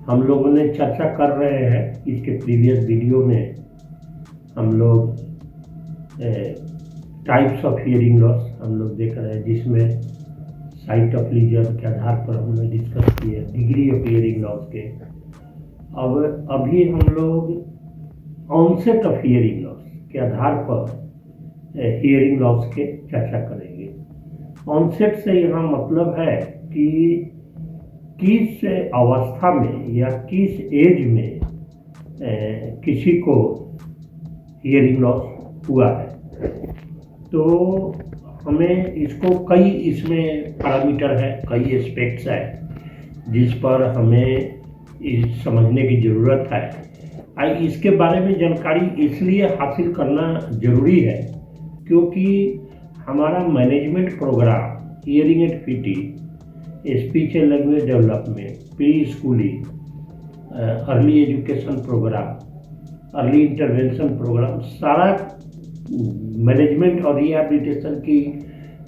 हम लोगों ने चर्चा कर रहे हैं इसके प्रीवियस वीडियो में। हम लोग टाइप्स ऑफ हियरिंग लॉस हम लोग देख रहे हैं, जिसमें साइट ऑफ लीजन के आधार पर हमने डिस्कस किए डिग्री ऑफ हियरिंग लॉस के। अब अभी हम लोग ऑनसेट ऑफ हियरिंग लॉस के आधार पर हियरिंग लॉस के चर्चा करेंगे। ऑनसेट से यहाँ मतलब है कि किस अवस्था में या किस एज में किसी को हियरिंग लॉस हुआ है। तो हमें इसको कई इसमें पैरामीटर है, कई एस्पेक्ट्स है जिस पर हमें समझने की ज़रूरत है। इसके बारे में जानकारी इसलिए हासिल करना ज़रूरी है क्योंकि हमारा management program hearing at PT, speech and language development, preschooling, early education program, early intervention program, सारा मैनेजमेंट और रिहैबिलिटेशन की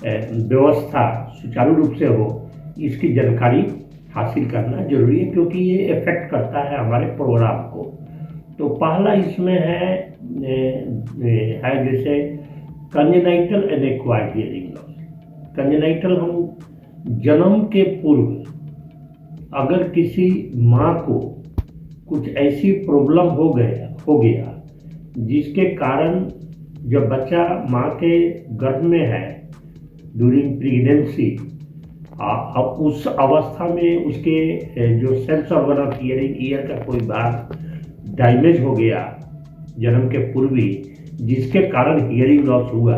व्यवस्था सुचारू रूप से हो, इसकी जानकारी हासिल करना जरूरी है क्योंकि ये इफेक्ट करता है हमारे प्रोग्राम को। तो पहला इसमें है जैसे congenital and acquired hearing loss. Congenital हम जन्म के पूर्व अगर किसी माँ को कुछ ऐसी प्रॉब्लम हो गया जिसके कारण जब बच्चा माँ के गर्भ में है ड्यूरिंग प्रेगनेंसी, अब उस अवस्था में उसके जो sense organ of hearing, year का कोई भाग डैमेज हो गया जन्म के पूर्व ही, जिसके कारण हियरिंग लॉस हुआ,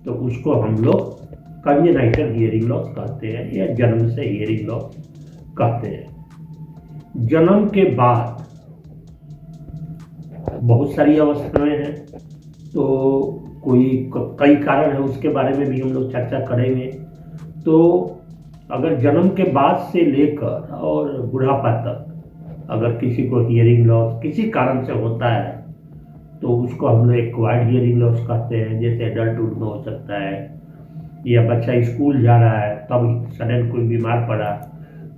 तो उसको हम लोग कंजेनाइटल हियरिंग लॉस कहते हैं या जन्म से हियरिंग लॉस कहते हैं। जन्म के बाद बहुत सारी अवस्थाएं हैं, तो कई कारण है, उसके बारे में भी हम लोग चर्चा करेंगे। तो अगर जन्म के बाद से लेकर और बुढ़ापा तक अगर किसी को हियरिंग लॉस किसी कारण से होता है तो उसको हम लोग एक्वायर्ड हियरिंग लॉस कहते हैं। जैसे एडल्टहुड में हो सकता है या बच्चा स्कूल जा रहा है तब सडन कोई बीमार पड़ा,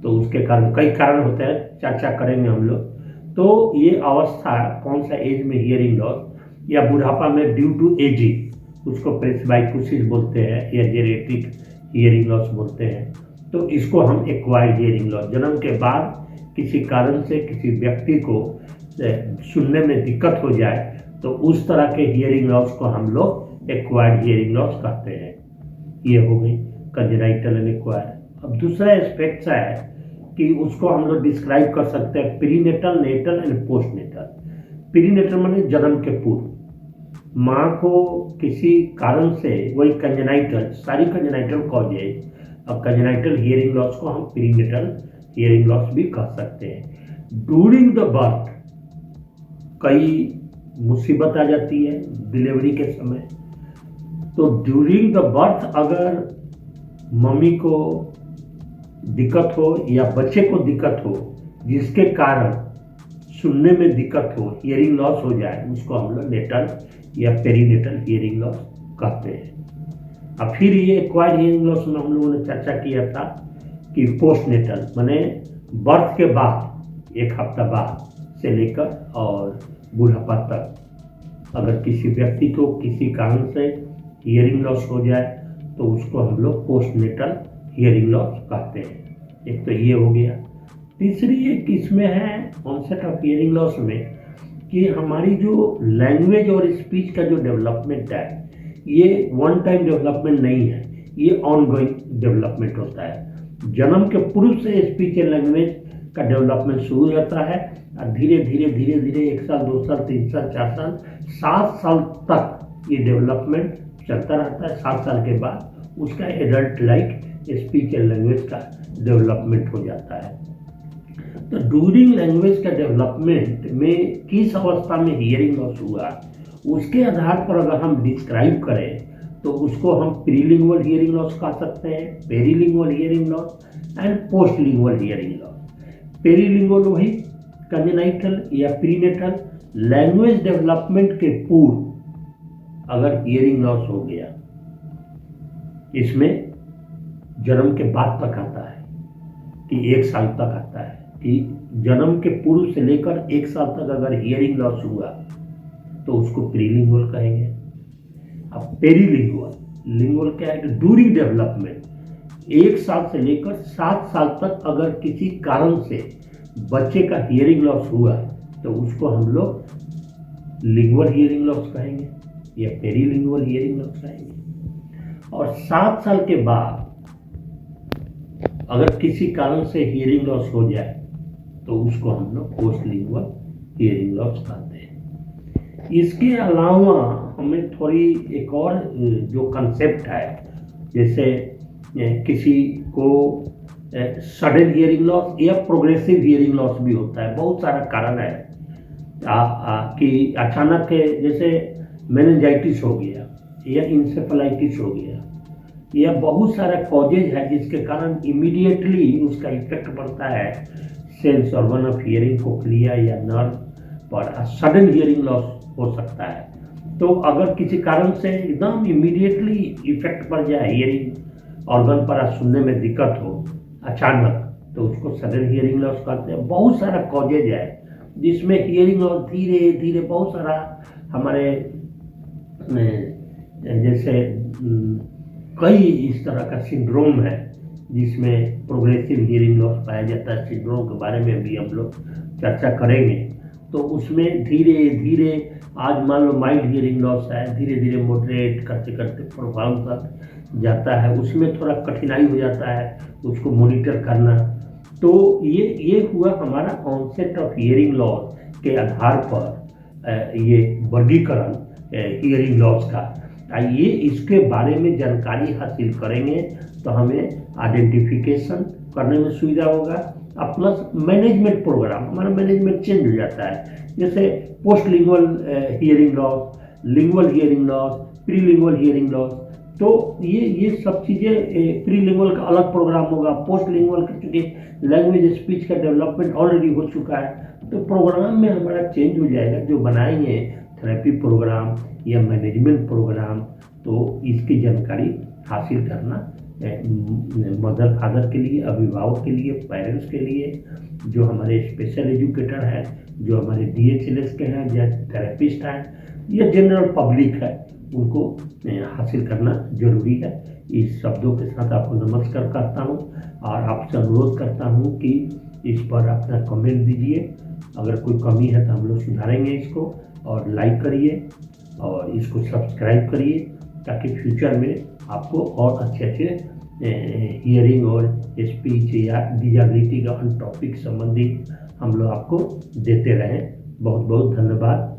तो उसके कारण कई कारण होते हैं, चर्चा करेंगे हम लोग। तो ये अवस्था कौन सा एज में हियरिंग लॉस या बुढ़ापा में ड्यू टू एजिंग, उसको प्रेस्बाइकोसिस बोलते हैं या जेनेटिक हियरिंग लॉस बोलते हैं। तो इसको हम एक्वायर्ड हियरिंग लॉस, जन्म के बाद किसी कारण से किसी व्यक्ति को सुनने में दिक्कत हो जाए तो उस तरह के हियरिंग लॉस को हम लोग एक्वायर्ड हियरिंग लॉस कहते हैं। ये हो गई कंजेनाइटल एंड एक्वायर्ड। अब दूसरा एस्पेक्ट है कि उसको हम लोग डिस्क्राइब कर सकते हैं prenatal, natal and postnatal. Prenatal माने जन्म के पूर्व माँ को किसी कारण से, वही कंजेनाइटल, सारी कंजेनाइटल कॉजेज, अब कंजेनाइटल हियरिंग लॉस को हम प्रीनेटल हियरिंग लॉस भी कह सकते हैं। ड्यूरिंग द बर्थ कई मुसीबत आ जाती है डिलीवरी के समय, तो ड्यूरिंग द बर्थ अगर मम्मी को दिक्कत हो या बच्चे को दिक्कत हो जिसके कारण सुनने में दिक्कत हो, हियरिंग लॉस हो जाए, उसको हम लोग नेटल या पेरीनेटल हियरिंग लॉस कहते हैं। अब फिर ये एक्वायर्ड हियरिंग लॉस में हम लोगों ने चर्चा किया था कि पोस्टनेटल माने बर्थ के बाद 1 हफ्ता बाद से लेकर और बुढ़ापा तक अगर किसी व्यक्ति को किसी कारण से हियरिंग लॉस हो जाए तो उसको हम लोग पोस्टनेटल हियरिंग लॉस कहते हैं। एक तो ये हो गया। तीसरी एक इसमें है ऑनसेट ऑफ हियरिंग लॉस में कि हमारी जो लैंग्वेज और स्पीच का जो डेवलपमेंट है ये वन टाइम डेवलपमेंट नहीं है, ये ऑनगोइंग डेवलपमेंट होता है। जन्म के पूर्व से स्पीच एंड लैंग्वेज का डेवलपमेंट शुरू हो जाता है और धीरे धीरे 1 साल, 2 साल, 3 साल, 4 साल, 7 साल तक ये डेवलपमेंट चलता रहता है। 7 साल के बाद उसका adult like speech and language का डेवलपमेंट हो जाता है। तो ड्यूरिंग लैंग्वेज का डेवलपमेंट में किस अवस्था में हियरिंग लॉस हुआ, उसके आधार पर अगर हम डिस्क्राइब करें तो उसको हम प्रीलिंगुअल हियरिंग लॉस कह सकते हैं, prelingual hearing loss and postlingual hearing loss. Prelingual वही कंजेनाइटल या प्रीनेटल, लैंग्वेज डेवलपमेंट के पूर्व अगर हियरिंग लॉस हो गया, इसमें जन्म के बाद तक आता है कि 1 साल तक आता है कि जन्म के पूर्व से लेकर 1 साल तक अगर हियरिंग लॉस हुआ तो उसको प्रीलिंगुअल कहेंगे। अब पेरीलिंगुअल, लिंगुअल क्या है कि ड्यूरिंग डेवलपमेंट 1 साल से लेकर 7 साल तक अगर किसी कारण से बच्चे का हियरिंग लॉस हुआ तो उसको हम लोग लिंगुअल हियरिंग लॉस कहेंगे या पेरीलिंगुअल हियरिंग लॉस कहेंगे। और 7 साल के बाद अगर किसी कारण से हियरिंग लॉस हो जाए तो उसको हम लोग पोस्ट लिंगुअल हियरिंग लॉस कहते हैं। इसके अलावा हमें थोड़ी एक और जो कंसेप्ट है, जैसे किसी को सडन हियरिंग लॉस या प्रोग्रेसिव हियरिंग लॉस भी होता है। बहुत सारा कारण है कि अचानक जैसे मेनिंजाइटिस हो गया या इंसेफेलाइटिस हो गया या बहुत सारा कॉजेज है जिसके कारण इमीडिएटली उसका इफेक्ट पड़ता है sense organ of hearing, cochlea या नर्व पर सडन हियरिंग लॉस हो सकता है। तो अगर किसी कारण से एकदम इमीडिएटली इफेक्ट पड़ जाए हियरिंग ऑर्गन पर, सुनने में दिक्कत हो अचानक, तो उसको सडन हियरिंग लॉस कहते हैं। बहुत सारा कॉजेज है जिसमें हियरिंग लॉस धीरे धीरे बहुत सारा हमारे जैसे कई इस तरह का सिंड्रोम है जिसमें प्रोग्रेसिव हियरिंग लॉस पाया जाता है। सिंड्रोम के बारे में भी हम लोग चर्चा करेंगे। तो उसमें धीरे धीरे आज मान लो माइल्ड हियरिंग लॉस है, धीरे धीरे मॉडरेट करते करते प्रोफाउंड तक जाता है। उसमें थोड़ा कठिनाई हो जाता है उसको मॉनिटर करना। तो ये हुआ हमारा ऑनसेट ऑफ हियरिंग लॉस के आधार पर ये वर्गीकरण हियरिंग लॉस का। आइए इसके बारे में जानकारी हासिल करेंगे तो हमें आइडेंटिफिकेशन करने में सुविधा होगा। और प्लस मैनेजमेंट प्रोग्राम, हमारा मैनेजमेंट चेंज हो जाता है। जैसे post lingual hearing loss, lingual hearing loss, pre lingual hearing loss. तो ये सब चीज़ें प्री लिंगुअल का अलग प्रोग्राम होगा, पोस्ट लिंगुअल का चूँकि लैंग्वेज स्पीच का डेवलपमेंट ऑलरेडी हो चुका है तो प्रोग्राम में हमारा चेंज हो जाएगा। जो बनाएंगे थेरेपी प्रोग्राम या मैनेजमेंट प्रोग्राम, तो इसकी जानकारी हासिल करना मदर फादर के लिए, अभिभावक के लिए, पेरेंट्स के लिए, जो हमारे स्पेशल एजुकेटर हैं, जो हमारे DHLS के हैं या थेरेपिस्ट हैं या जनरल पब्लिक है, उनको हासिल करना जरूरी है। इस शब्दों के साथ आपको नमस्कार करता हूँ और आपसे अनुरोध करता हूँ कि इस पर अपना कमेंट दीजिए। अगर कोई कमी है तो हम लोग सुधारेंगे इसको, और लाइक करिए और इसको सब्सक्राइब करिए ताकि फ्यूचर में आपको और अच्छे हियरिंग और स्पीच या डिजेबिलिटी का टॉपिक संबंधित हम लोग आपको देते रहें। बहुत बहुत धन्यवाद।